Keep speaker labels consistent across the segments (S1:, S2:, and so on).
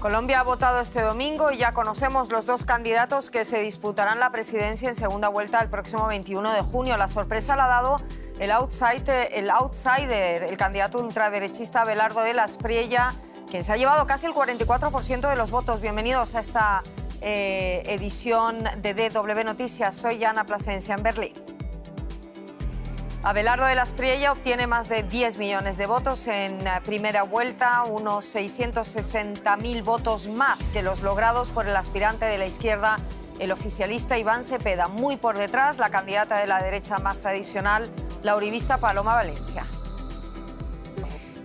S1: Colombia ha votado este domingo y ya conocemos los dos candidatos que se disputarán la presidencia en segunda vuelta el próximo 21 de junio. La sorpresa la ha dado el outsider, el candidato ultraderechista Abelardo de la Espriella, quien se ha llevado casi el 44% de los votos. Bienvenidos a esta edición de DW Noticias. Soy Ana Plasencia en Berlín. Abelardo de la Espriella obtiene más de 10 millones de votos en primera vuelta, unos 660.000 votos más que los logrados por el aspirante de la izquierda, el oficialista Iván Cepeda. Muy por detrás, la candidata de la derecha más tradicional, la uribista Paloma Valencia.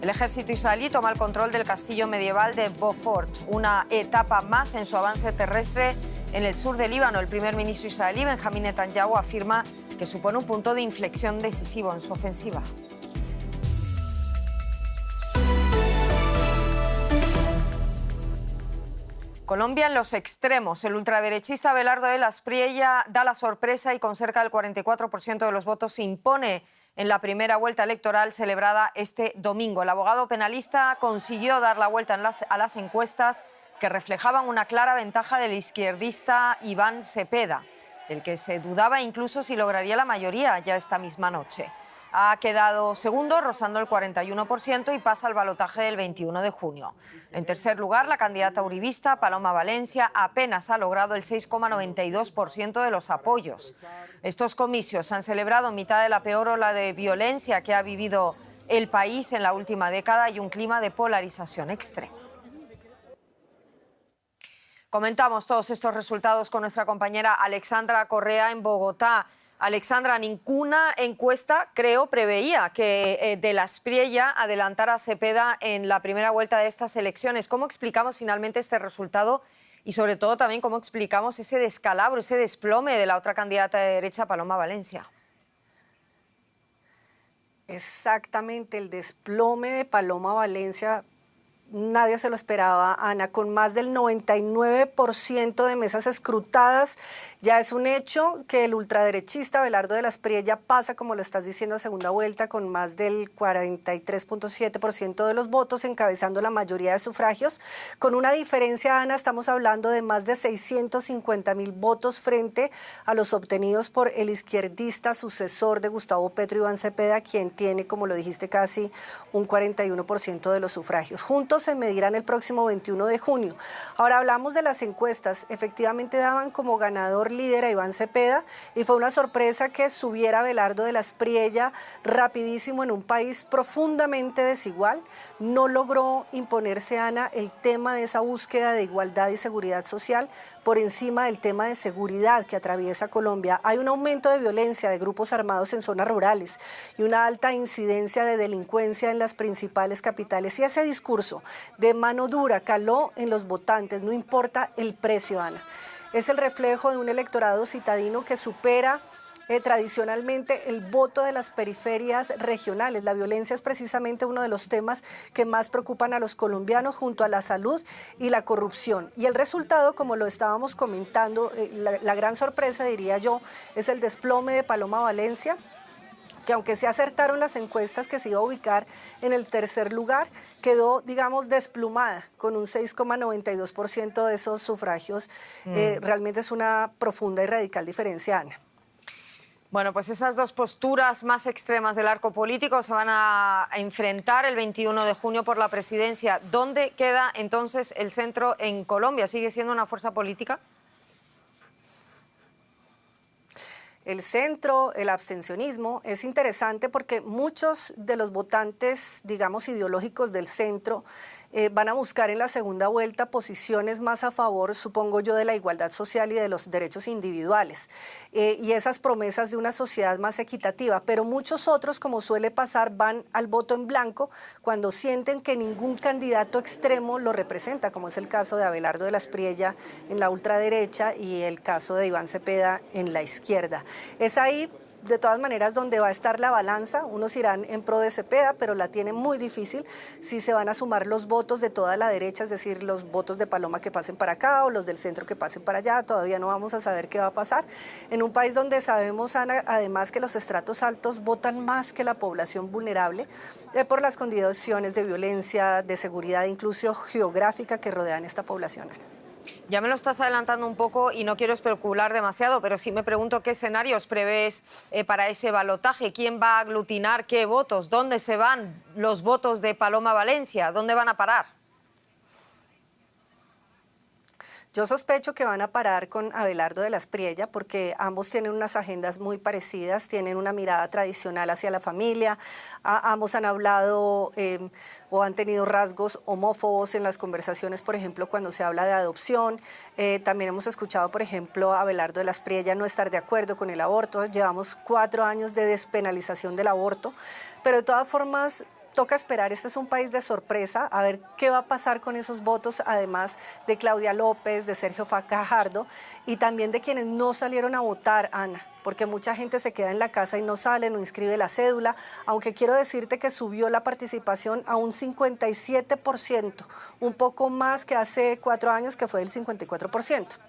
S1: El ejército israelí toma el control del castillo medieval de Beaufort, una etapa más en su avance terrestre en el sur del Líbano. El primer ministro israelí, Benjamín Netanyahu, afirma que supone un punto de inflexión decisivo en su ofensiva. Colombia en los extremos. El ultraderechista Abelardo de la Espriella da la sorpresa y con cerca del 44% de los votos se impone en la primera vuelta electoral celebrada este domingo. El abogado penalista consiguió dar la vuelta a las encuestas que reflejaban una clara ventaja del izquierdista Iván Cepeda, del que se dudaba incluso si lograría la mayoría ya esta misma noche. Ha quedado segundo, rozando el 41%, y pasa al balotaje del 21 de junio. En tercer lugar, la candidata uribista Paloma Valencia apenas ha logrado el 6,92% de los apoyos. Estos comicios se han celebrado en mitad de la peor ola de violencia que ha vivido el país en la última década y un clima de polarización extrema. Comentamos todos estos resultados con nuestra compañera Alexandra Correa en Bogotá. Alexandra, ninguna encuesta, creo, preveía que de la Espriella adelantara a Cepeda en la primera vuelta de estas elecciones. ¿Cómo explicamos finalmente este resultado? Y sobre todo también, ¿cómo explicamos ese descalabro, ese desplome de la otra candidata de derecha, Paloma Valencia?
S2: Exactamente, el desplome de Paloma Valencia. Nadie se lo esperaba, Ana, con más del 99% de mesas escrutadas. Ya es un hecho que el ultraderechista Abelardo de la Espriella pasa, como lo estás diciendo, a segunda vuelta con más del 43,7% de los votos, encabezando la mayoría de sufragios. Con una diferencia, Ana, estamos hablando de más de 650.000 votos frente a los obtenidos por el izquierdista sucesor de Gustavo Petro, Iván Cepeda, quien tiene, como lo dijiste, casi un 41% de los sufragios. Juntos se medirán el próximo 21 de junio. Ahora hablamos de las encuestas. Efectivamente daban como ganador líder a Iván Cepeda y fue una sorpresa que subiera Abelardo de la Espriella rapidísimo en un país profundamente desigual. No logró imponerse, Ana, el tema de esa búsqueda de igualdad y seguridad social por encima del tema de seguridad que atraviesa Colombia. Hay un aumento de violencia de grupos armados en zonas rurales y una alta incidencia de delincuencia en las principales capitales. Y ese discurso de mano dura caló en los votantes, no importa el precio, Ana. Es el reflejo de un electorado citadino que supera tradicionalmente el voto de las periferias regionales. La violencia es precisamente uno de los temas que más preocupan a los colombianos, junto a la salud y la corrupción. Y el resultado, como lo estábamos comentando, la gran sorpresa, diría yo, es el desplome de Paloma Valencia, que aunque se acertaron las encuestas que se iba a ubicar en el tercer lugar, quedó, digamos, desplumada con un 6,92% de esos sufragios. Realmente es una profunda y radical diferencia, Ana.
S1: Bueno, pues esas dos posturas más extremas del arco político se van a enfrentar el 21 de junio por la presidencia. ¿Dónde queda entonces el centro en Colombia? ¿Sigue siendo una fuerza política?
S2: El centro, el abstencionismo, es interesante porque muchos de los votantes, digamos, ideológicos del centro van a buscar en la segunda vuelta posiciones más a favor, supongo yo, de la igualdad social y de los derechos individuales y esas promesas de una sociedad más equitativa. Pero muchos otros, como suele pasar, van al voto en blanco cuando sienten que ningún candidato extremo lo representa, como es el caso de Abelardo de la Espriella en la ultraderecha y el caso de Iván Cepeda en la izquierda. Es ahí de todas maneras, donde va a estar la balanza, unos irán en pro de Cepeda, pero la tiene muy difícil si se van a sumar los votos de toda la derecha, es decir, los votos de Paloma que pasen para acá o los del centro que pasen para allá. Todavía no vamos a saber qué va a pasar. En un país donde sabemos, Ana, además que los estratos altos votan más que la población vulnerable por las condiciones de violencia, de seguridad, incluso geográfica que rodean esta población, Ana.
S1: Ya me lo estás adelantando un poco y no quiero especular demasiado, pero sí me pregunto qué escenarios prevés para ese balotaje. ¿Quién va a aglutinar qué votos? ¿Dónde se van los votos de Paloma Valencia? ¿Dónde van a parar?
S2: Yo sospecho que van a parar con Abelardo de la Espriella porque ambos tienen unas agendas muy parecidas, tienen una mirada tradicional hacia la familia, ambos han hablado o han tenido rasgos homófobos en las conversaciones, por ejemplo, cuando se habla de adopción. También hemos escuchado, por ejemplo, a Abelardo de la Espriella no estar de acuerdo con el aborto. Llevamos 4 años de despenalización del aborto, pero de todas formas toca esperar. Este es un país de sorpresa, a ver qué va a pasar con esos votos, además de Claudia López, de Sergio Fajardo y también de quienes no salieron a votar, Ana, porque mucha gente se queda en la casa y no sale, no inscribe la cédula, aunque quiero decirte que subió la participación a un 57%, un poco más que hace 4 años que fue del 54%.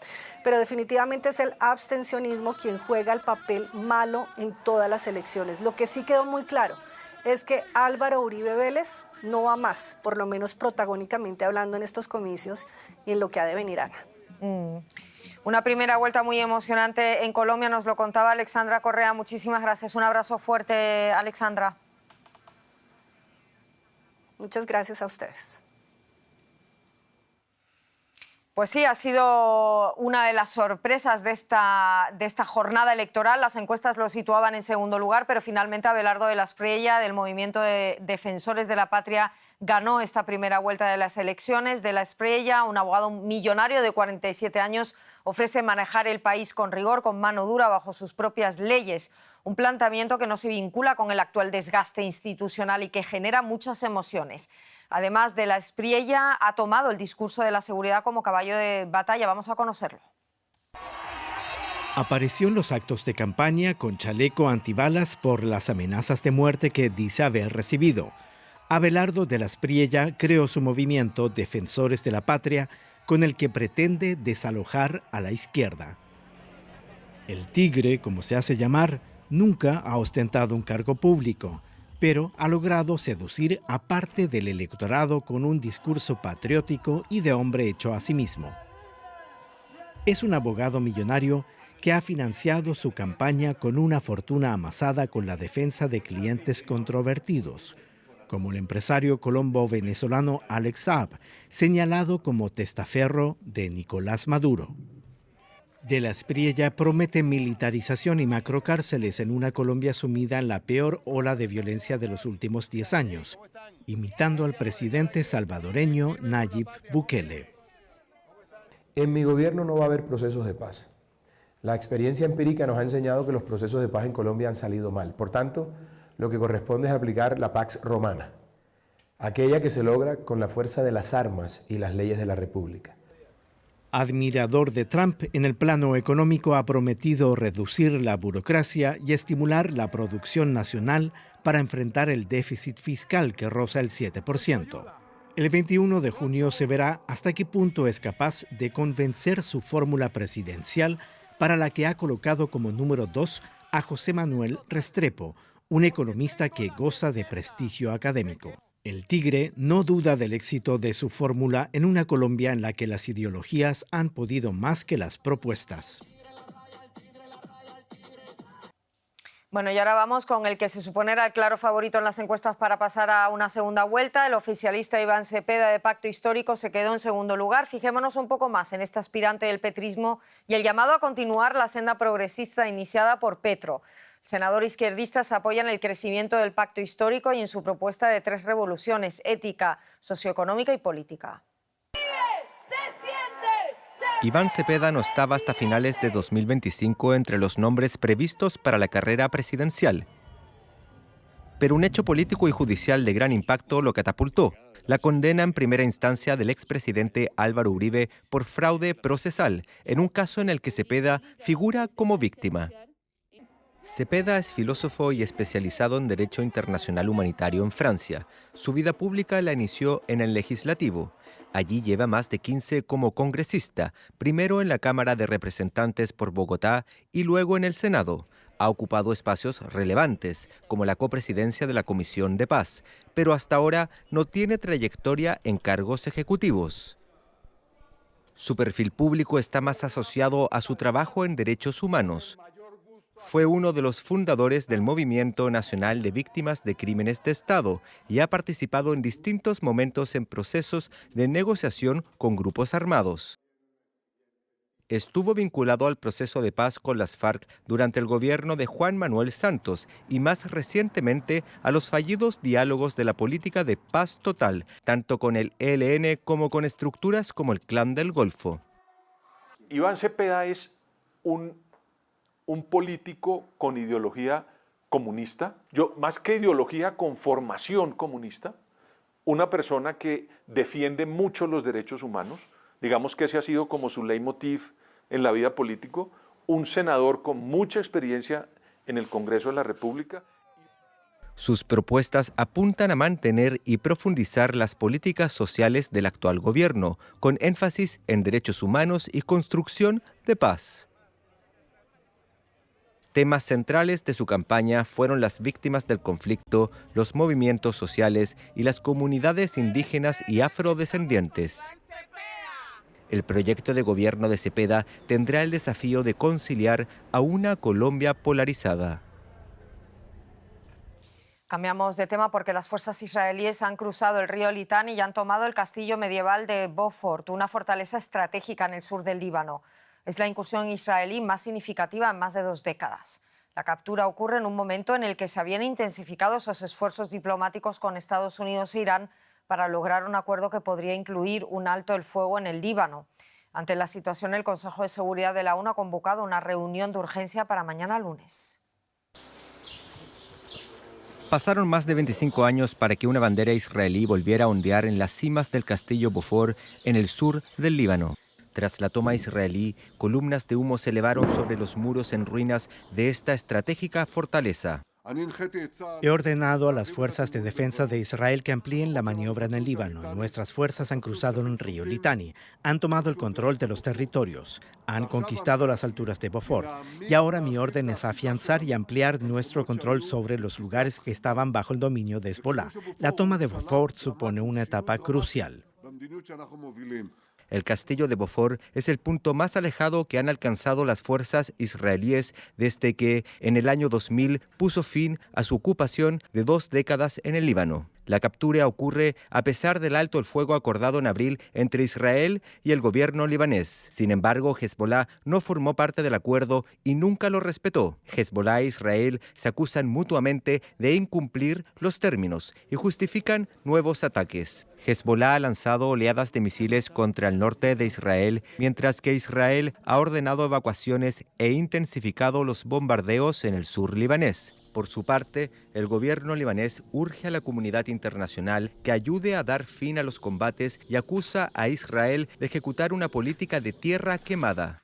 S2: Pero definitivamente es el abstencionismo quien juega el papel malo en todas las elecciones. Lo que sí quedó muy claro es que Álvaro Uribe Vélez no va más, por lo menos protagónicamente hablando en estos comicios y en lo que ha de venir, Ana.
S1: Una primera vuelta muy emocionante en Colombia, nos lo contaba Alexandra Correa. Muchísimas gracias. Un abrazo fuerte, Alexandra.
S2: Muchas gracias a ustedes.
S1: Pues sí, ha sido una de las sorpresas de esta jornada electoral. Las encuestas lo situaban en segundo lugar, pero finalmente Abelardo de la Espriella, del Movimiento de Defensores de la Patria, ganó esta primera vuelta de las elecciones. De la Espriella, un abogado millonario de 47 años, ofrece manejar el país con rigor, con mano dura, bajo sus propias leyes. Un planteamiento que no se vincula con el actual desgaste institucional y que genera muchas emociones. Además, de la Espriella ha tomado el discurso de la seguridad como caballo de batalla. Vamos a conocerlo.
S3: Apareció en los actos de campaña con chaleco antibalas por las amenazas de muerte que dice haber recibido. Abelardo de la Espriella creó su movimiento Defensores de la Patria, con el que pretende desalojar a la izquierda. El Tigre, como se hace llamar, nunca ha ostentado un cargo público, pero ha logrado seducir a parte del electorado con un discurso patriótico y de hombre hecho a sí mismo. Es un abogado millonario que ha financiado su campaña con una fortuna amasada con la defensa de clientes controvertidos, como el empresario colombo-venezolano Alex Saab, señalado como testaferro de Nicolás Maduro. De la Espriella promete militarización y macrocárceles en una Colombia sumida en la peor ola de violencia de los últimos 10 años, imitando al presidente salvadoreño Nayib Bukele.
S4: En mi gobierno no va a haber procesos de paz. La experiencia empírica nos ha enseñado que los procesos de paz en Colombia han salido mal. Por tanto, lo que corresponde es aplicar la Pax Romana, aquella que se logra con la fuerza de las armas y las leyes de la República.
S3: Admirador de Trump, en el plano económico ha prometido reducir la burocracia y estimular la producción nacional para enfrentar el déficit fiscal que roza el 7%. El 21 de junio se verá hasta qué punto es capaz de convencer su fórmula presidencial, para la que ha colocado como número 2 a José Manuel Restrepo, un economista que goza de prestigio académico. El Tigre no duda del éxito de su fórmula en una Colombia en la que las ideologías han podido más que las propuestas.
S1: Bueno, y ahora vamos con el que se supone era el claro favorito en las encuestas para pasar a una segunda vuelta. El oficialista Iván Cepeda, de Pacto Histórico, se quedó en segundo lugar. Fijémonos un poco más en este aspirante del petrismo y el llamado a continuar la senda progresista iniciada por Petro. El senador izquierdista se apoya en el crecimiento del Pacto Histórico y en su propuesta de 3 revoluciones: ética, socioeconómica y política.
S5: Iván Cepeda no estaba hasta finales de 2025 entre los nombres previstos para la carrera presidencial. Pero un hecho político y judicial de gran impacto lo catapultó: la condena en primera instancia del expresidente Álvaro Uribe por fraude procesal, en un caso en el que Cepeda figura como víctima. Cepeda es filósofo y especializado en Derecho Internacional Humanitario en Francia. Su vida pública la inició en el Legislativo. Allí lleva más de 15 como congresista, primero en la Cámara de Representantes por Bogotá y luego en el Senado. Ha ocupado espacios relevantes, como la copresidencia de la Comisión de Paz, pero hasta ahora no tiene trayectoria en cargos ejecutivos. Su perfil público está más asociado a su trabajo en derechos humanos. Fue uno de los fundadores del Movimiento Nacional de Víctimas de Crímenes de Estado y ha participado en distintos momentos en procesos de negociación con grupos armados. Estuvo vinculado al proceso de paz con las FARC durante el gobierno de Juan Manuel Santos y más recientemente a los fallidos diálogos de la política de paz total, tanto con el ELN como con estructuras como el Clan del Golfo.
S6: Iván Cepeda es un político con ideología comunista, más que ideología, con formación comunista, una persona que defiende mucho los derechos humanos, digamos que ese ha sido como su leitmotiv en la vida política, un senador con mucha experiencia en el Congreso de la República.
S5: Sus propuestas apuntan a mantener y profundizar las políticas sociales del actual gobierno, con énfasis en derechos humanos y construcción de paz. Temas centrales de su campaña fueron las víctimas del conflicto, los movimientos sociales y las comunidades indígenas y afrodescendientes. El proyecto de gobierno de Cepeda tendrá el desafío de conciliar a una Colombia polarizada.
S1: Cambiamos de tema porque las fuerzas israelíes han cruzado el río Litani y han tomado el castillo medieval de Beaufort, una fortaleza estratégica en el sur del Líbano. Es la incursión israelí más significativa en más de 2 décadas. La captura ocurre en un momento en el que se habían intensificado esos esfuerzos diplomáticos con Estados Unidos e Irán para lograr un acuerdo que podría incluir un alto el fuego en el Líbano. Ante la situación, el Consejo de Seguridad de la ONU ha convocado una reunión de urgencia para mañana lunes.
S5: Pasaron más de 25 años para que una bandera israelí volviera a ondear en las cimas del castillo Beaufort en el sur del Líbano. Tras la toma israelí, columnas de humo se elevaron sobre los muros en ruinas de esta estratégica fortaleza.
S3: He ordenado a las fuerzas de defensa de Israel que amplíen la maniobra en el Líbano. Nuestras fuerzas han cruzado el río Litani, han tomado el control de los territorios, han conquistado las alturas de Beaufort. Y ahora mi orden es afianzar y ampliar nuestro control sobre los lugares que estaban bajo el dominio de Hezbolá. La toma de Beaufort supone una etapa crucial.
S5: El castillo de Beaufort es el punto más alejado que han alcanzado las fuerzas israelíes desde que, en el año 2000, puso fin a su ocupación de 2 décadas en el Líbano. La captura ocurre a pesar del alto el fuego acordado en abril entre Israel y el gobierno libanés. Sin embargo, Hezbolá no formó parte del acuerdo y nunca lo respetó. Hezbolá e Israel se acusan mutuamente de incumplir los términos y justifican nuevos ataques. Hezbolá ha lanzado oleadas de misiles contra el norte de Israel, mientras que Israel ha ordenado evacuaciones e intensificado los bombardeos en el sur libanés. Por su parte, el gobierno libanés urge a la comunidad internacional que ayude a dar fin a los combates y acusa a Israel de ejecutar una política de tierra quemada.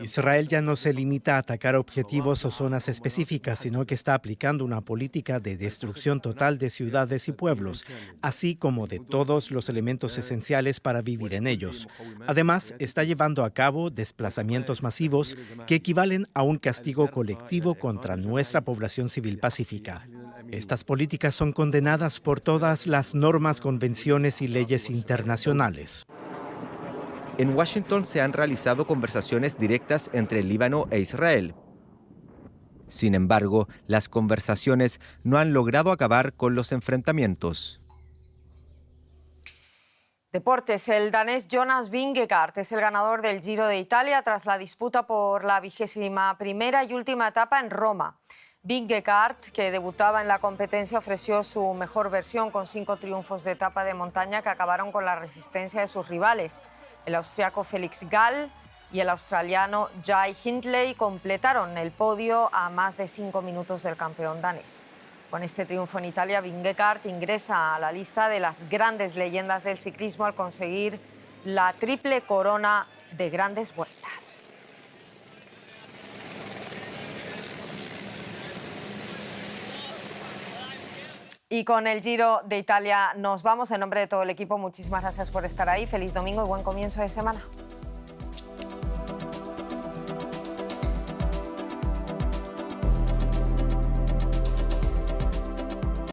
S3: Israel ya no se limita a atacar objetivos o zonas específicas, sino que está aplicando una política de destrucción total de ciudades y pueblos, así como de todos los elementos esenciales para vivir en ellos. Además, está llevando a cabo desplazamientos masivos que equivalen a un castigo colectivo contra nuestra población civil pacífica. Estas políticas son condenadas por todas las normas, convenciones y leyes internacionales.
S5: En Washington se han realizado conversaciones directas entre el Líbano e Israel. Sin embargo, las conversaciones no han logrado acabar con los enfrentamientos.
S1: Deportes. El danés Jonas Vingegaard es el ganador del Giro de Italia tras la disputa por la 21ª y última etapa en Roma. Vingegaard, que debutaba en la competencia, ofreció su mejor versión con 5 triunfos de etapa de montaña que acabaron con la resistencia de sus rivales. El austriaco Felix Gall y el australiano Jai Hindley completaron el podio a más de 5 minutos del campeón danés. Con este triunfo en Italia, Vingegaard ingresa a la lista de las grandes leyendas del ciclismo al conseguir la triple corona de grandes vueltas. Y con el Giro de Italia nos vamos. En nombre de todo el equipo, muchísimas gracias por estar ahí. Feliz domingo y buen comienzo de semana.